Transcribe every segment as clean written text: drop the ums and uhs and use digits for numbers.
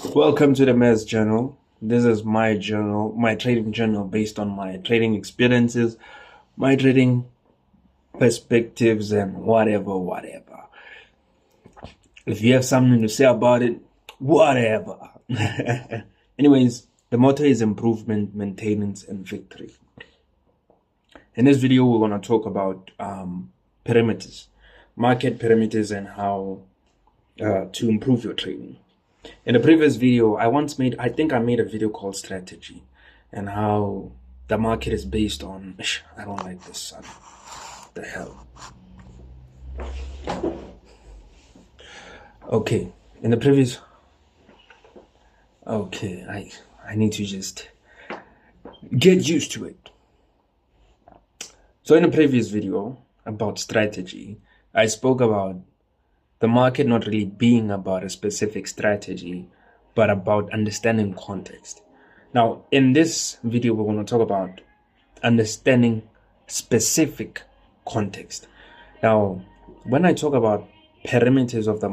Welcome to the Mez Journal. This is my journal, my trading journal based on my trading experiences, my trading perspectives, and whatever. If you have something to say about it, whatever. Anyways, the motto is improvement, maintenance, and victory. In this video, we're going to talk about parameters, market parameters, and how to improve your trading. In the previous video, I think I made a video called strategy and how the market is based on, I don't like this sun. What the hell? Okay, in the previous, okay, I need to just get used to it. So in the previous video about strategy, I spoke about the market not really being about a specific strategy, but about understanding context. Now, in this video, we're going to talk about understanding specific context. Now, when I talk about parameters of the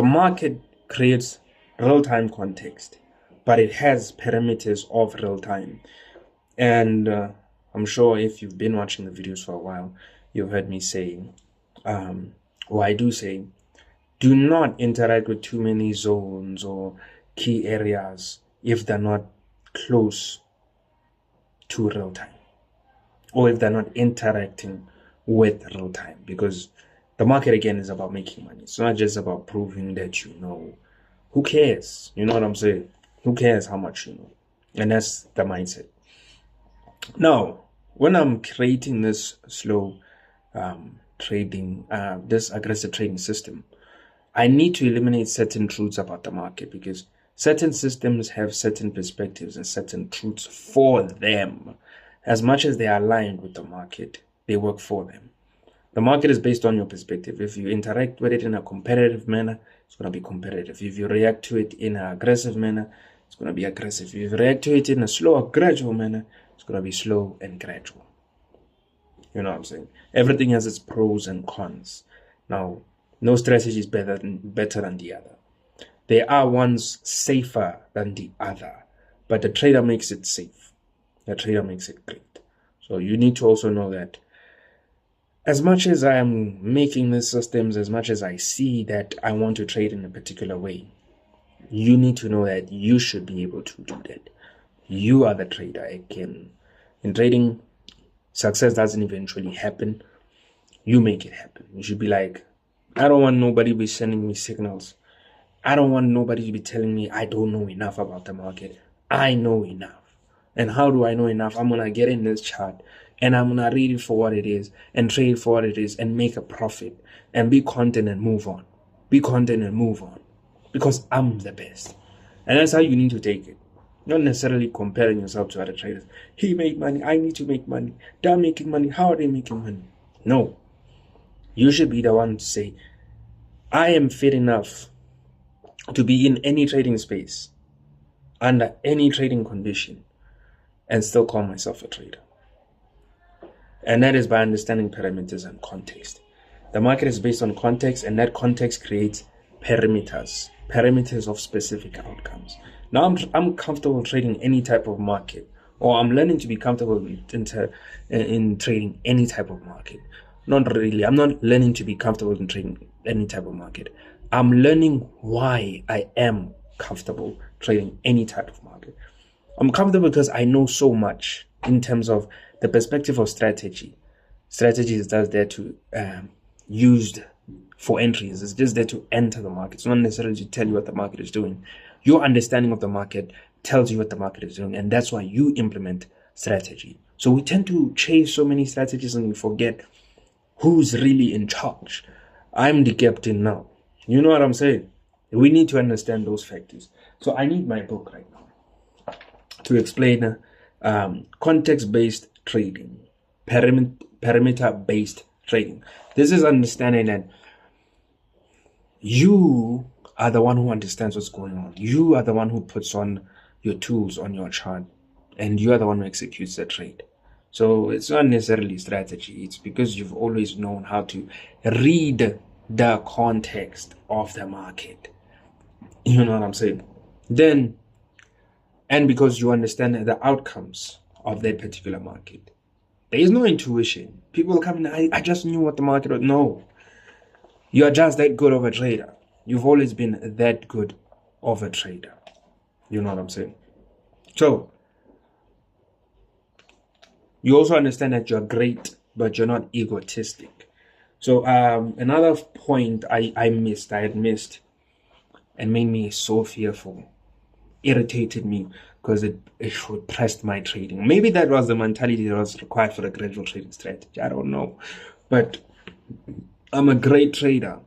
market creates real-time context, but it has parameters of real-time. And I'm sure if you've been watching the videos for a while, you've heard me saying, I do say, do not interact with too many zones or key areas if they're not close to real time, or if they're not interacting with real time, because the market again is about making money. It's not just about proving that you know. Who cares? You know what I'm saying? Who cares how much you know? And that's the mindset. Now, when I'm creating this slow trading, this aggressive trading system, I need to eliminate certain truths about the market, because certain systems have certain perspectives and certain truths for them. As much as they are aligned with the market, they work for them. The market is based on your perspective. If you interact with it in a competitive manner, it's going to be competitive. If you react to it in an aggressive manner, it's going to be aggressive. If you react to it in a slow or gradual manner, it's going to be slow and gradual. You know what I'm saying? Everything has its pros and cons. Now, no strategy is better than the other. There are ones safer than the other, but the trader makes it safe. The trader makes it great. So you need to also know that as much as I am making these systems, as much as I see that I want to trade in a particular way, you need to know that you should be able to do that. You are the trader. Again, in trading, success doesn't eventually happen. You make it happen. You should be like, I don't want nobody to be sending me signals. I don't want nobody to be telling me I don't know enough about the market. I know enough. And how do I know enough? I'm going to get in this chart and I'm going to read it for what it is and trade for what it is and make a profit and be content and move on. Be content and move on. Because I'm the best. And that's how you need to take it. Not necessarily comparing yourself to other traders. He made money. I need to make money. They're making money. How are they making money? No. You should be the one to say, I am fit enough to be in any trading space, under any trading condition, and still call myself a trader. And that is by understanding parameters and context. The market is based on context, and that context creates parameters of specific outcomes. Now I'm comfortable trading any type of market, or I'm learning to be comfortable in trading any type of market. Not really. I'm not learning to be comfortable in trading any type of market. I'm learning why I am comfortable trading any type of market. I'm comfortable because I know so much in terms of the perspective of strategy. Strategy is just there to used for entries. It's just there to enter the market. It's not necessarily to tell you what the market is doing. Your understanding of the market tells you what the market is doing, and that's why you implement strategy. So we tend to chase so many strategies and we forget who's really in charge. I'm the captain now. You know what I'm saying? We need to understand those factors. So I need my book right now to explain context-based trading, parameter-based trading. This is understanding that you are the one who understands what's going on. You are the one who puts on your tools on your chart, and you are the one who executes the trade. So it's not necessarily strategy. It's because you've always known how to read the context of the market. You know what I'm saying? Then, and because you understand the outcomes of that particular market. There is no intuition. People come in, I just knew what the market was. No. You are just that good of a trader. You've always been that good of a trader. You know what I'm saying? So, you also understand that you're great, but you're not egotistic. So, another point I had missed, and made me so fearful, irritated me, because it pressed my trading. Maybe that was the mentality that was required for a gradual trading strategy. I don't know. But I'm a great trader,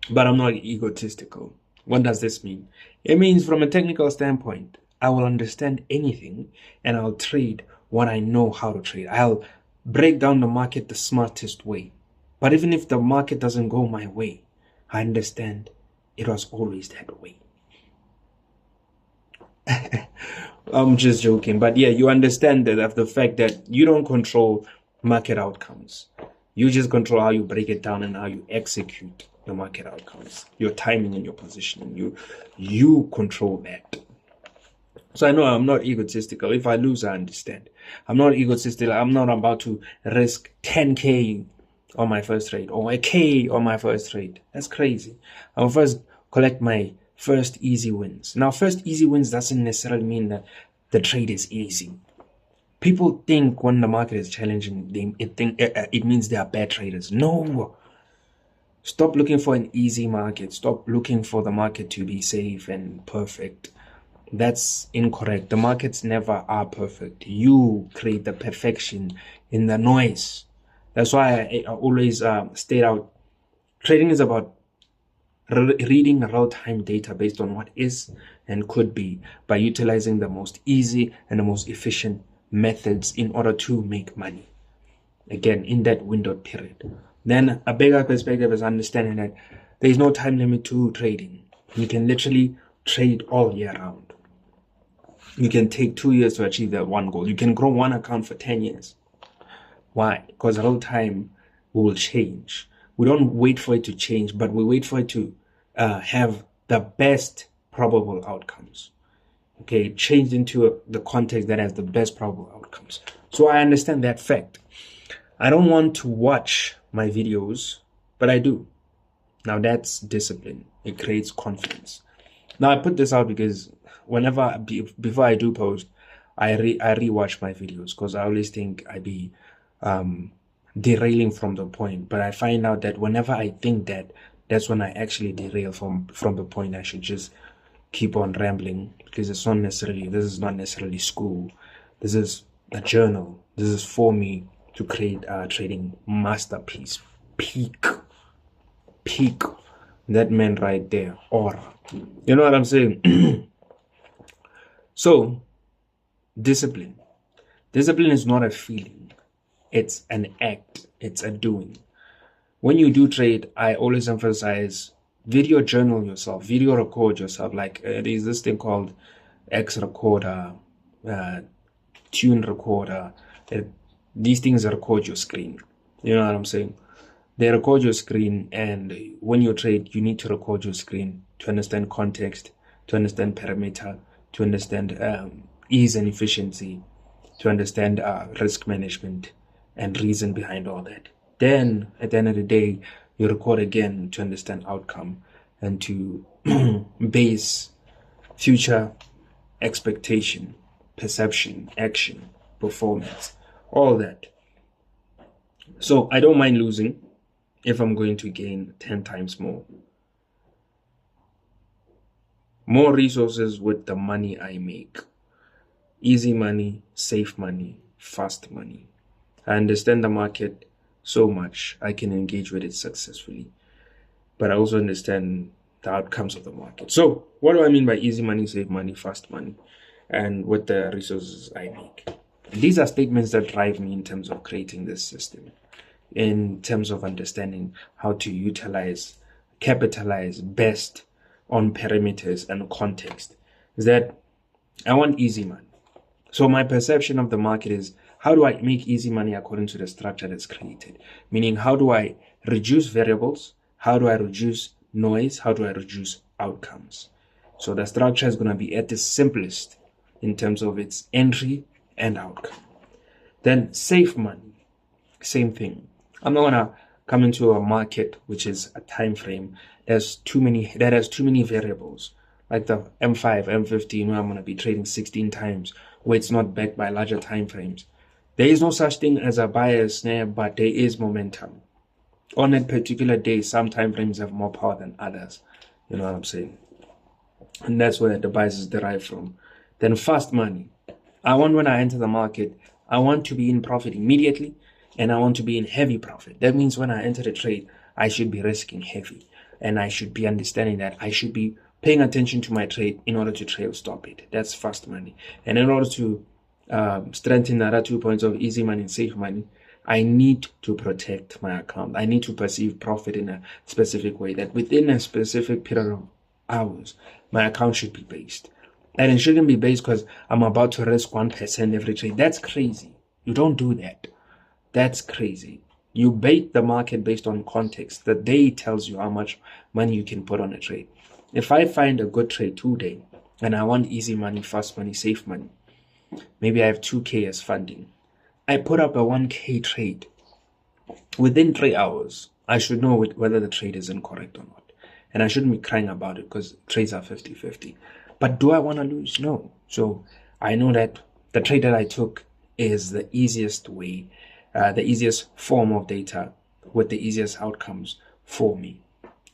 but I'm not egotistical. What does this mean? It means from a technical standpoint, I will understand anything and I'll trade what I know how to trade. I'll break down the market the smartest way. But even if the market doesn't go my way, I understand it was always that way. I'm just joking. But yeah, you understand that of the fact that you don't control market outcomes. You just control how you break it down and how you execute the market outcomes. Your timing and your positioning. You control that. So I know I'm not egotistical. If I lose, I understand. I'm not egotistical. I'm not about to risk 10K on my first trade or a K on my first trade. That's crazy. I'll first collect my first easy wins. Now, first easy wins doesn't necessarily mean that the trade is easy. People think when the market is challenging, it means they are bad traders. No. Stop looking for an easy market. Stop looking for the market to be safe and perfect. That's incorrect. The markets never are perfect. You create the perfection in the noise. That's why I always state out, trading is about reading real-time data based on what is and could be by utilizing the most easy and the most efficient methods in order to make money. Again, in that windowed period. Then a bigger perspective is understanding that there is no time limit to trading. You can literally trade all year round. You can take 2 years to achieve that one goal. You can grow one account for 10 years. Why? Because real time will change. We don't wait for it to change, but we wait for it to have the best probable outcomes. Okay, changed into the context that has the best probable outcomes. So I understand that fact. I don't want to watch my videos, but I do. Now that's discipline. It creates confidence. Now I put this out because before I do post, I rewatch my videos because I always think I be derailing from the point. But I find out that whenever I think that, that's when I actually derail from the point. I should just keep on rambling because this is not necessarily school. This is a journal. This is for me to create a trading masterpiece. Peak. That man right there. Aura. You know what I'm saying? So, discipline. Discipline is not a feeling. It's an act. It's a doing. When you do trade, I always emphasize video journal yourself, video record yourself. Like there's this thing called X recorder, tune recorder. These things record your screen. You know what I'm saying? They record your screen, and when you trade, you need to record your screen to understand context, to understand parameter, to understand ease and efficiency, to understand risk management and reason behind all that. Then, at the end of the day, you record again to understand outcome and to base future expectation, perception, action, performance, all that. So I don't mind losing if I'm going to gain 10 times more. More resources with the money I make. Easy money, safe money, fast money. I understand the market so much I can engage with it successfully. But I also understand the outcomes of the market. So what do I mean by easy money, safe money, fast money, and with the resources I make? These are statements that drive me in terms of creating this system, in terms of understanding how to capitalize best on parameters and context. Is that I want easy money. So my perception of the market is, how do I make easy money according to the structure that's created? Meaning, how do I reduce variables? How do I reduce noise? How do I reduce outcomes. So the structure is going to be at the simplest in terms of its entry and outcome. Then save money, same thing. I'm not going to come into a market which is a time frame that has too many variables, like the M5, M15, where I'm going to be trading 16 times, where it's not backed by larger time frames. There is no such thing as a buyer's snare, but there is momentum. On a particular day, some time frames have more power than others. You know what I'm saying? And that's where the bias is derived from. Then fast money. When I enter the market, I want to be in profit immediately, and I want to be in heavy profit. That means when I enter the trade, I should be risking heavy, and I should be understanding that I should be paying attention to my trade in order to trail stop it. That's fast money. And in order to strengthen the other 2 points of easy money and safe money, I need to protect my account. I need to perceive profit in a specific way, that within a specific period of hours, my account should be based. And it shouldn't be based because I'm about to risk 1% every trade. That's crazy. You don't do that. That's crazy. You bait the market based on context. The day tells you how much money you can put on a trade. If I find a good trade today and I want easy money, fast money, safe money, maybe I have 2K as funding, I put up a 1K trade. Within 3 hours, I should know whether the trade is incorrect or not. And I shouldn't be crying about it because trades are 50-50. But do I want to lose? No. So I know that the trade that I took is the easiest way, the easiest form of data with the easiest outcomes for me.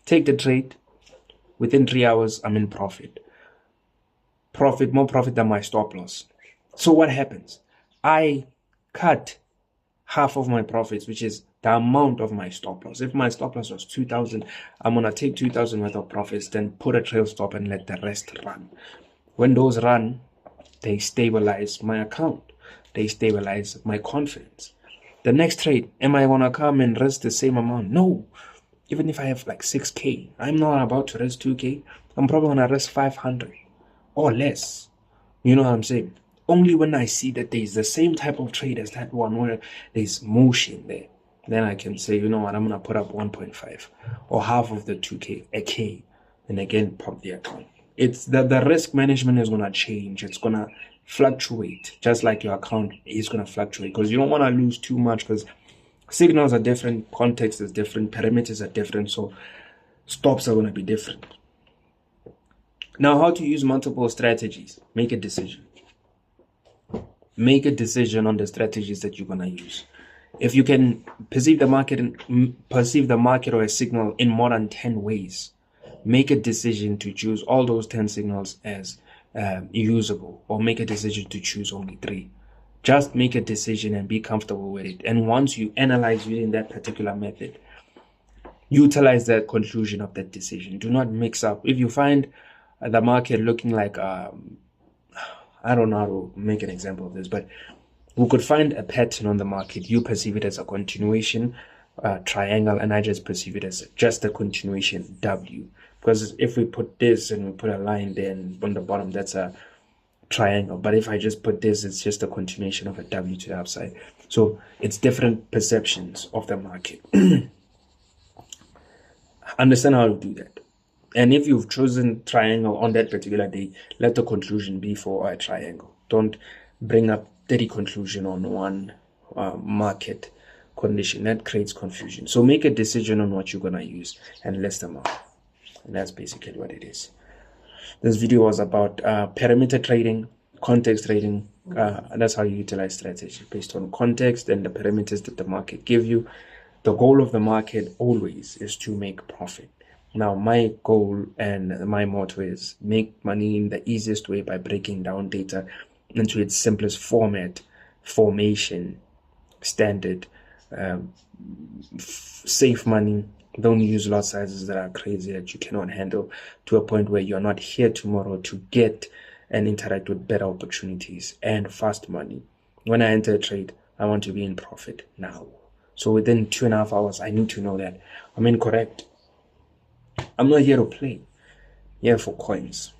Take the trade. Within 3 hours, I'm in profit. More profit than my stop loss. So what happens? I cut half of my profits, which is the amount of my stop loss. If my stop loss was 2,000, I'm going to take 2,000 worth of profits, then put a trail stop and let the rest run. When those run, they stabilize my account. They stabilize my confidence. The next trade, am I going to come and risk the same amount? No. Even if I have like 6K, I'm not about to risk 2K. I'm probably going to risk 500 or less. You know what I'm saying? Only when I see that there's the same type of trade as that one where there's motion there, then I can say, you know what, I'm going to put up 1.5 or half of the 2K, a K, and again pump the account. It's the risk management is going to change. It's going to fluctuate, just like your account is going to fluctuate, because you don't want to lose too much, because signals are different, context is different, parameters are different, so stops are going to be different. Now, how to use multiple strategies? Make a decision. Make a decision on the strategies that you're going to use. If you can perceive the market or a signal in more than 10 ways, make a decision to choose all those 10 signals as usable, or make a decision to choose only 3. Just make a decision and be comfortable with it. And once you analyze using that particular method, utilize that conclusion of that decision. Do not mix up. If you find the market looking like, I don't know how to make an example of this, but we could find a pattern on the market. You perceive it as a continuation triangle, and I just perceive it as just a continuation W. Because if we put this and we put a line there and on the bottom, that's a triangle. But if I just put this, it's just a continuation of a W to the upside. So it's different perceptions of the market. Understand how to do that. And if you've chosen triangle on that particular day, let the conclusion be for a triangle. Don't bring up 30 conclusion on one market condition. That creates confusion. So make a decision on what you're going to use and list them out. And that's basically what it is. This video was about parameter trading, context trading. That's how you utilize strategy based on context and the parameters that the market give you. The goal of the market always is to make profit. Now, my goal and my motto is make money in the easiest way by breaking down data into its simplest format, formation, standard, save money. Don't use lot sizes that are crazy that you cannot handle, to a point where you're not here tomorrow to get and interact with better opportunities. And fast money. When I enter a trade, I want to be in profit now. So within 2.5 hours, I need to know that I'm incorrect. I'm not here to play. I'm here for coins.